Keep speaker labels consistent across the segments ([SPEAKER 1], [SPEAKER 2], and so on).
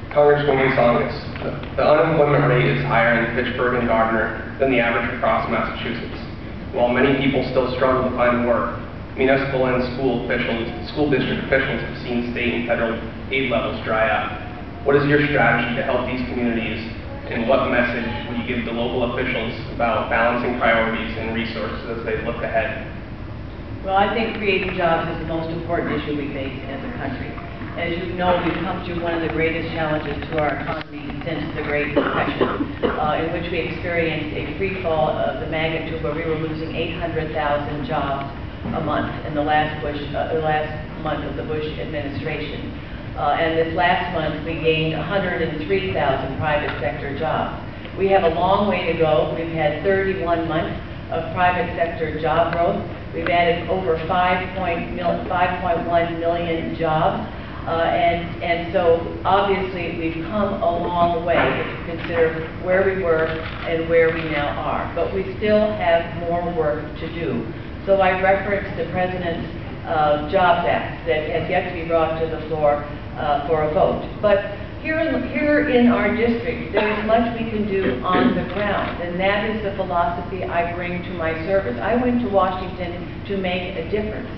[SPEAKER 1] Golnik Tsongas. The unemployment rate is higher in Fitchburg and Gardner than the average across Massachusetts. While many people still struggle to find work, municipal and school district officials have seen state and federal aid levels dry up. What is your strategy to help these communities, and what message would you give to local officials about balancing priorities and resources as they look ahead?
[SPEAKER 2] Well, I think creating jobs is the most important issue we face as a country. As you know, we've come through one of the greatest challenges to our economy since the Great Depression, in which we experienced a free fall of the magnitude where we were losing 800,000 jobs a month in the last month of the Bush administration. And this last month, we gained 103,000 private sector jobs. We have a long way to go. We've had 31 months of private sector job growth. We've added over 5.1 million jobs. And so obviously we've come a long way if you consider where we were and where we now are. But we still have more work to do. So I referenced the President's Jobs Act that has yet to be brought to the floor for a vote. But here in our district, there is much we can do on the ground, and that is the philosophy I bring to my service. I went to Washington to make a difference.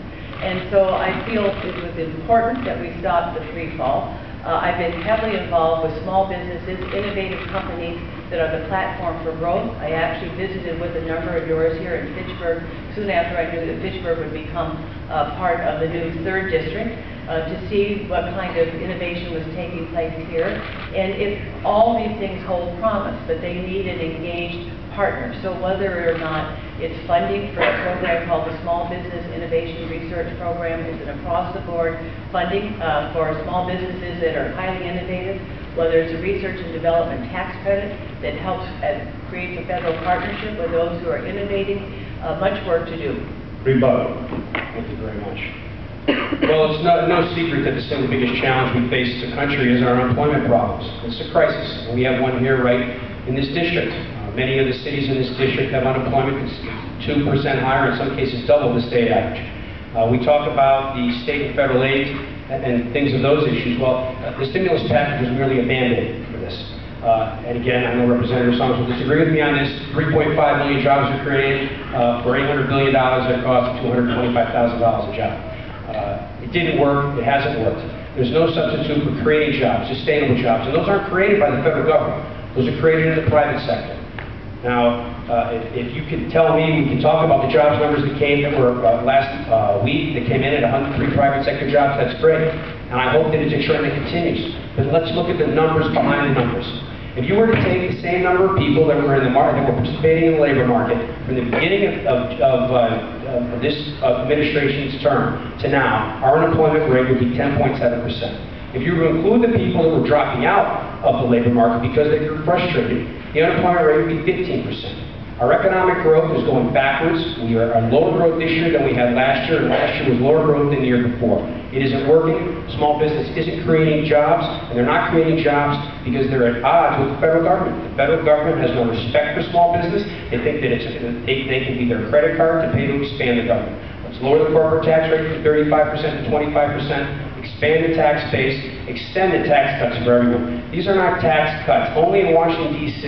[SPEAKER 2] And so I feel it was important that we stop the free fall. I've been heavily involved with small businesses, innovative companies that are the platform for growth. I actually visited with a number of yours here in Fitchburg soon after I knew that Fitchburg would become part of the new 3rd District to see what kind of innovation was taking place here. And if all these things hold promise, but they need an engaged partner. So whether or not it's funding for a program called the Small Business Innovation Research Program, it's an across-the-board funding for small businesses that are highly innovative, whether it's a research and development tax credit that helps create a federal partnership with those who are innovating, much work to do.
[SPEAKER 3] Rebuttal. Thank you very much. Well, it's no secret that the single biggest challenge we face as a country is our unemployment problems. It's a crisis, and we have one here right in this district. Many of the cities in this district have unemployment that's 2% higher, in some cases double the state average. We talk about the state and federal aid and things of those issues. Well, the stimulus package was merely a band-aid for this. And again, I know Representative Tsongas will disagree with me on this. 3.5 million jobs are created for $800 billion at a cost of $225,000 a job. It didn't work. It hasn't worked. There's no substitute for creating jobs, sustainable jobs. And those aren't created by the federal government. Those are created in the private sector. Now, if you can tell me, we can talk about the jobs numbers that were last week that came in at 103 private sector jobs. That's great. And I hope that it's a trend that continues. But let's look at the numbers behind the numbers. If you were to take the same number of people that were in the market, that were participating in the labor market from the beginning of this administration's term to now, our unemployment rate would be 10.7%. If you were to include the people that were dropping out of the labor market because they grew frustrated, the unemployment rate would be 15%. Our economic growth is going backwards. We are on lower growth this year than we had last year, and last year was lower growth than the year before. It isn't working. Small business isn't creating jobs, and they're not creating jobs because they're at odds with the federal government. The federal government has no respect for small business. They think that they can be their credit card to pay to expand the government. Let's lower the corporate tax rate from 35% to 25%. Expand the tax base, extend the tax cuts for everyone. These are not tax cuts. Only in Washington, D.C.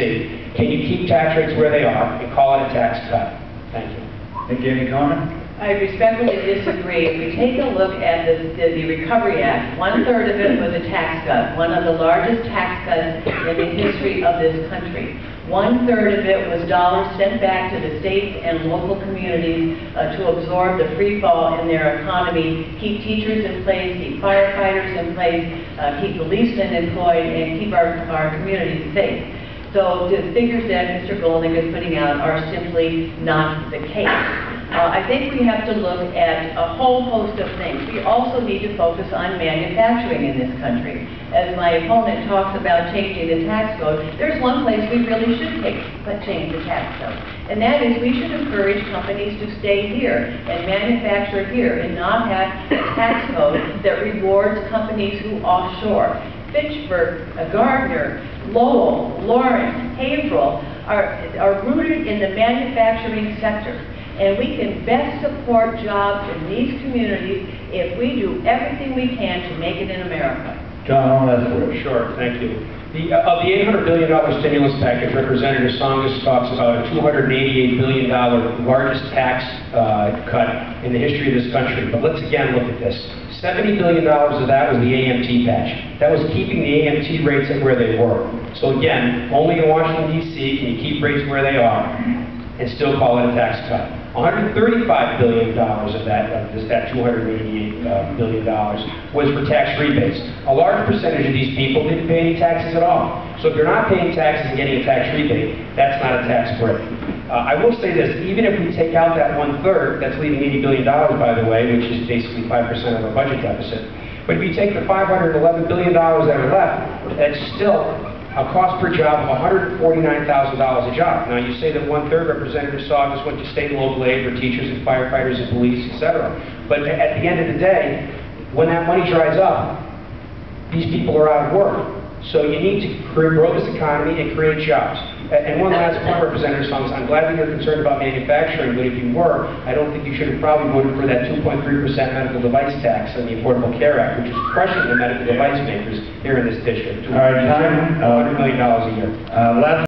[SPEAKER 3] can you keep tax rates where they are and call it a tax cut. Thank you.
[SPEAKER 4] Thank you. Any comment?
[SPEAKER 2] I respectfully disagree. If we take a look at the Recovery Act, 1/3 of it was a tax cut, one of the largest tax cuts in the history of this country. 1/3 of it was dollars sent back to the states and local communities to absorb the free fall in their economy, keep teachers in place, keep firefighters in place, keep policemen employed, and keep our communities safe. So the figures that Mr. Golnik is putting out are simply not the case. I think we have to look at a whole host of things. We also need to focus on manufacturing in this country. As my opponent talks about changing the tax code, there's one place we really should change the tax code. And that is we should encourage companies to stay here and manufacture here and not have a tax code that rewards companies who offshore. Fitchburg, Gardner, Lowell, Lawrence, Haverhill are rooted in the manufacturing sector. And we can best support jobs in these communities if we do everything we can to make it in America.
[SPEAKER 4] John, I'll ask for it.
[SPEAKER 3] Sure, thank you. Of the $800 billion stimulus package, Representative Tsongas talks about a $288 billion largest tax cut in the history of this country. But let's again look at this. $70 billion of that was the AMT patch. That was keeping the AMT rates at where they were. So again, only in Washington, D.C. can you keep rates where they are and still call it a tax cut. $135 billion of that $288 billion was for tax rebates. A large percentage of these people didn't pay any taxes at all. So if you're not paying taxes and getting a tax rebate, that's not a tax break. I will say this, even if we take out that 1/3, that's leaving $80 billion, by the way, which is basically 5% of our budget deficit. But if you take the $511 billion that are left, that's still a cost per job of $149,000 a job. Now, you say that 1/3, Representative Tsongas, went to state and local aid for teachers and firefighters and police, etc. But at the end of the day, when that money dries up, these people are out of work. So you need to grow this economy and create jobs. And one last point, Representative Tsongas, I'm glad that you're concerned about manufacturing, but if you were, I don't think you should have probably voted for that 2.3% medical device tax on the Affordable Care Act, which is crushing the medical device makers here in this district.
[SPEAKER 4] All right, time.
[SPEAKER 3] $100 million a year.
[SPEAKER 4] Last